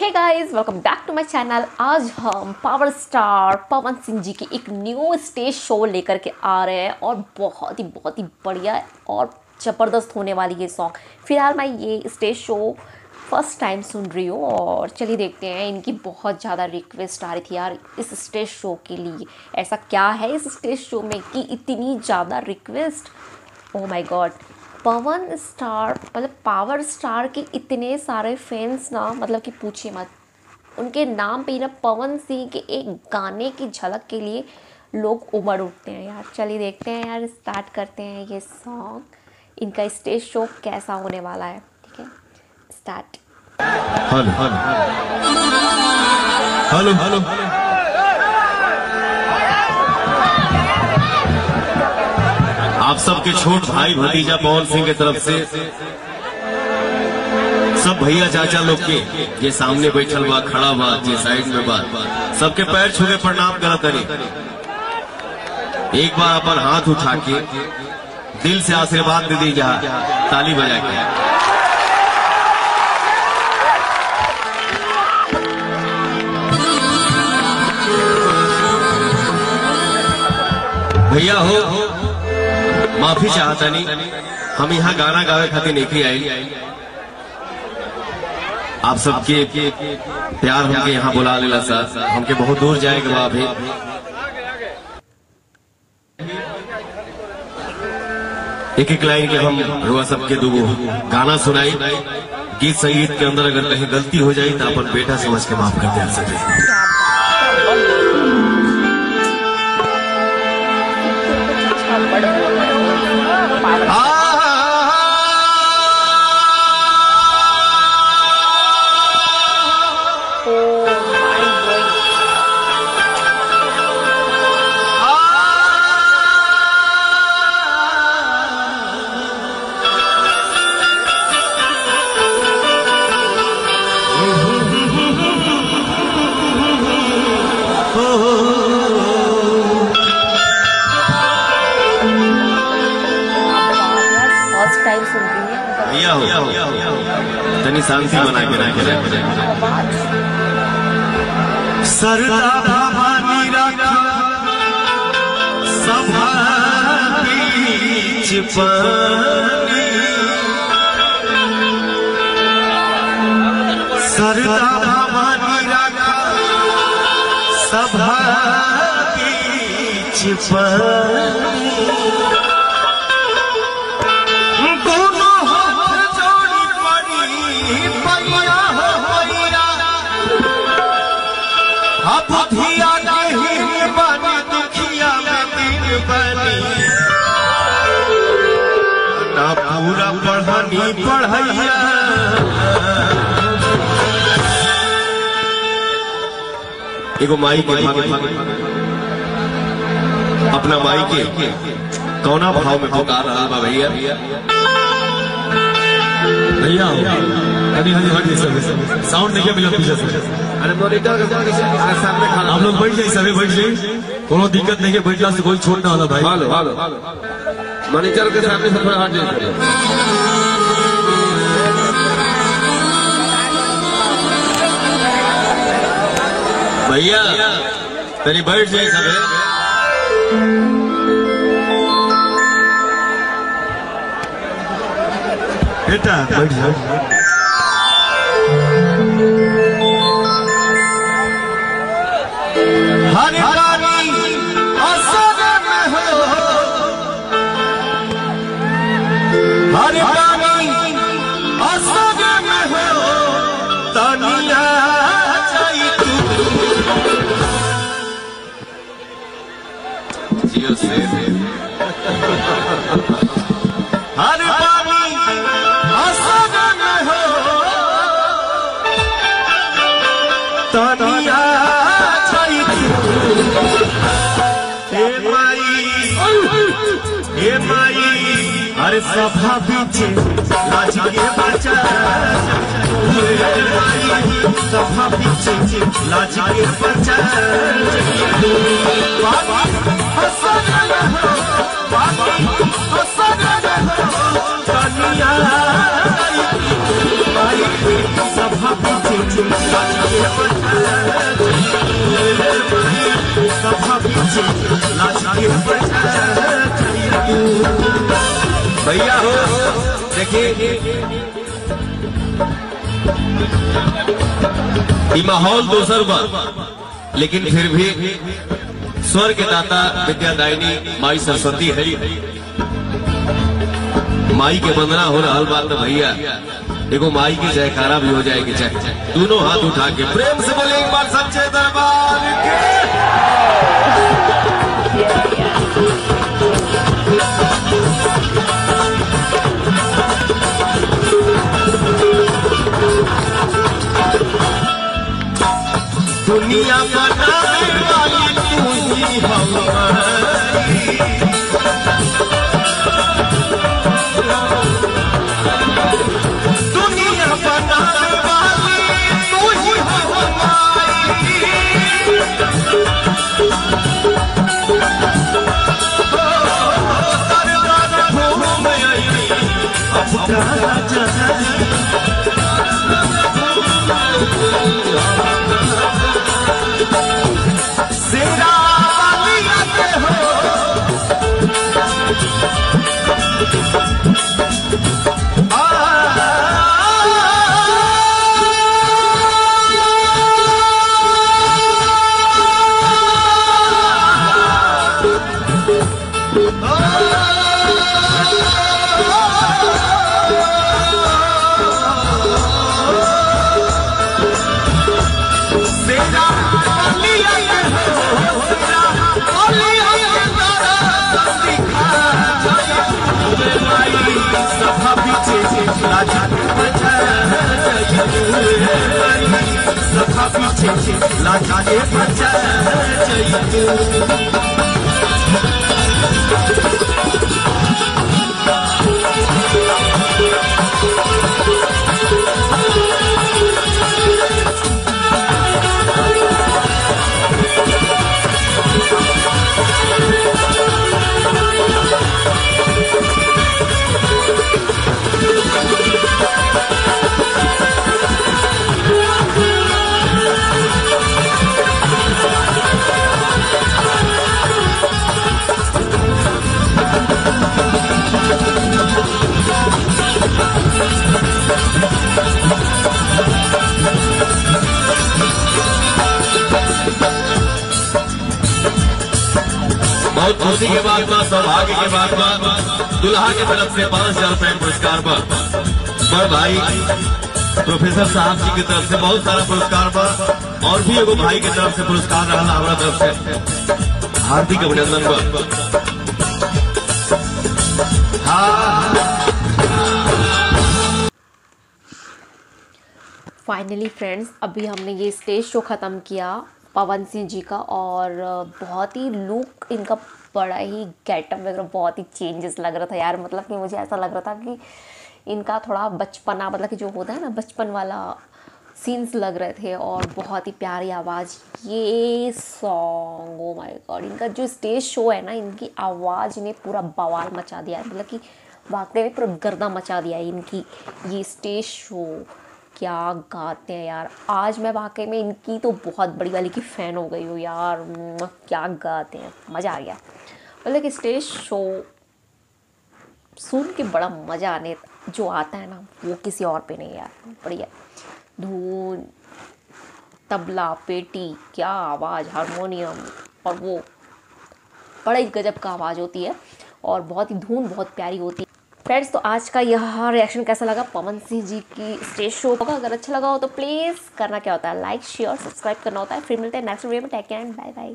हे guys, welcome back to my channel. आज हम पावर स्टार पवन सिंह जी की एक न्यू स्टेज शो लेकर के आ रहे हैं और बहुत ही बढ़िया और ज़बरदस्त होने वाली ये सॉन्ग। फिलहाल मैं ये स्टेज शो फर्स्ट टाइम सुन रही हूँ और चलिए देखते हैं। इनकी बहुत ज़्यादा रिक्वेस्ट आ रही थी यार इस स्टेज शो के लिए। ऐसा क्या है इस स्टेज शो में कि इतनी ज़्यादा request. Oh my God, Pawan star मतलब पावर स्टार के इतने सारे फैंस ना, मतलब कि पूछिए मत। उनके नाम पे ही ना पवन सिंह के एक गाने की झलक के लिए लोग उमड़ उठते हैं यार। चलिए देखते हैं यार, स्टार्ट करते हैं ये सॉन्ग। इनका स्टेज शो कैसा होने वाला है, ठीक है, स्टार्ट। हेलो आप सबके छोट भाई भतीजा पवन सिंह की तरफ से सब भैया चाचा लोग के ये सामने बैठल बा, खड़ा बा, ये साइड में बा, सबके पैर छू के प्रणाम करा करी। एक बार अपन हाथ उठा के दिल से आशीर्वाद दे दीजिए, ताली बजा के। भैया हो माफी चाहता नहीं, हम यहाँ गाना गावे खातिर नहीं आई। आप सबके प्यार हमके यहाँ बुला लेला सर, हमके बहुत दूर जाएगा वहां भी। एक एक लाइन के हम रुआ सबके दो गाना सुनाई। गीत संगीत के अंदर अगर कहीं गलती हो जाए तो अपन बेटा समझ के माफ कर दे सके। भैया हो तनी शांति बना के रखे। सरदा भवानी रखा सभा बीच पानी, सरदा भवानी रखा सभा बीच पानी। बुधिया नहीं बनी दुखिया में दिन बनी ना पूरा पढ़नी पढ़ैया। एगो माई के अपना माई के कौना भाव में पुकार रहा बा भैया। भैया साउंड नहीं मिला पीछे से। अरे सामने आप लोग बैठ जाइए, सभी बैठ जाइए, कोनो दिक्कत नहीं है, बैठला से कोई छोड़ ना वाला भाई। हालो मनीचर के सामने से थोड़ा हट जाइए। भैया तेरी बैठ जाइए सभी। बेटा बैठ जाओ। हर रानी असर में हो, हर रानी असर में हो, तनिया जाई तू जियो से। हर रानी असर में हो, तनिया अरे सभा पीछे लाज के बचा, सभा पीछे लाज के बचा। सभा पीछे भैया हो देखिए ये माहौल दोसर बा, लेकिन फिर भी स्वर के दाता विद्यादायिनी माई सरस्वती है। माई के वंदना हो रहा बात तो भैया देखो माई की जयकारा भी हो जाएगी। चाहे दोनों हाथ उठा के प्रेम से बोले एक बार सच्चे दरबार दुनिया बनाने वाली तू ही हमारी, दुनिया बनाने वाली तू ही हमारी, दरबार घूम आई अपना जहां लाजा के बचा बहुत खुशी के बाद में सौभाग्य के बाद में दुल्हा की तरफ से 5,000 रुपए पुरस्कार पर बड़ भाई प्रोफेसर साहब जी की तरफ से बहुत सारा पुरस्कार पर और भी एगो भाई की तरफ से पुरस्कार रहा हमारा तरफ से हार्दिक अभिनंदन पर। फाइनली फ्रेंड्स अभी हमने ये स्टेज शो ख़त्म किया पवन सिंह जी का, और बहुत ही लुक इनका बड़ा ही गेटअप वगैरह बहुत ही चेंजेस लग रहा था यार। मतलब कि मुझे ऐसा लग रहा था कि इनका थोड़ा बचपना, मतलब कि जो होता है ना बचपन वाला सीन्स लग रहे थे, और बहुत ही प्यारी आवाज़। ये सॉन्ग ओ माय गॉड, इनका जो स्टेज शो है ना, इनकी आवाज़ ने पूरा बवाल मचा दिया है। मतलब कि वाकई में पूरा गर्दा मचा दिया है इनकी ये स्टेज शो। क्या गाते हैं यार, आज मैं वाकई में इनकी तो बहुत बड़ी वाली की फ़ैन हो गई हूँ यार। क्या गाते हैं, मज़ा आ गया। मतलब कि स्टेज शो सुन के बड़ा मज़ा आने जो आता है ना, वो किसी और पे नहीं यार। बढ़िया धुन, तबला, पेटी, क्या आवाज़, हारमोनियम, और वो बड़ा ही गजब का आवाज़ होती है, और बहुत ही धुन बहुत प्यारी होती है। फ्रेंड्स तो आज का यह रिएक्शन कैसा लगा पवन सिंह जी की स्टेज शो का? अगर अच्छा लगा हो तो प्लीज़ करना क्या होता है, लाइक शेयर सब्सक्राइब करना होता है। फिर मिलते हैं नेक्स्ट वीडियो में। Take care and bye by.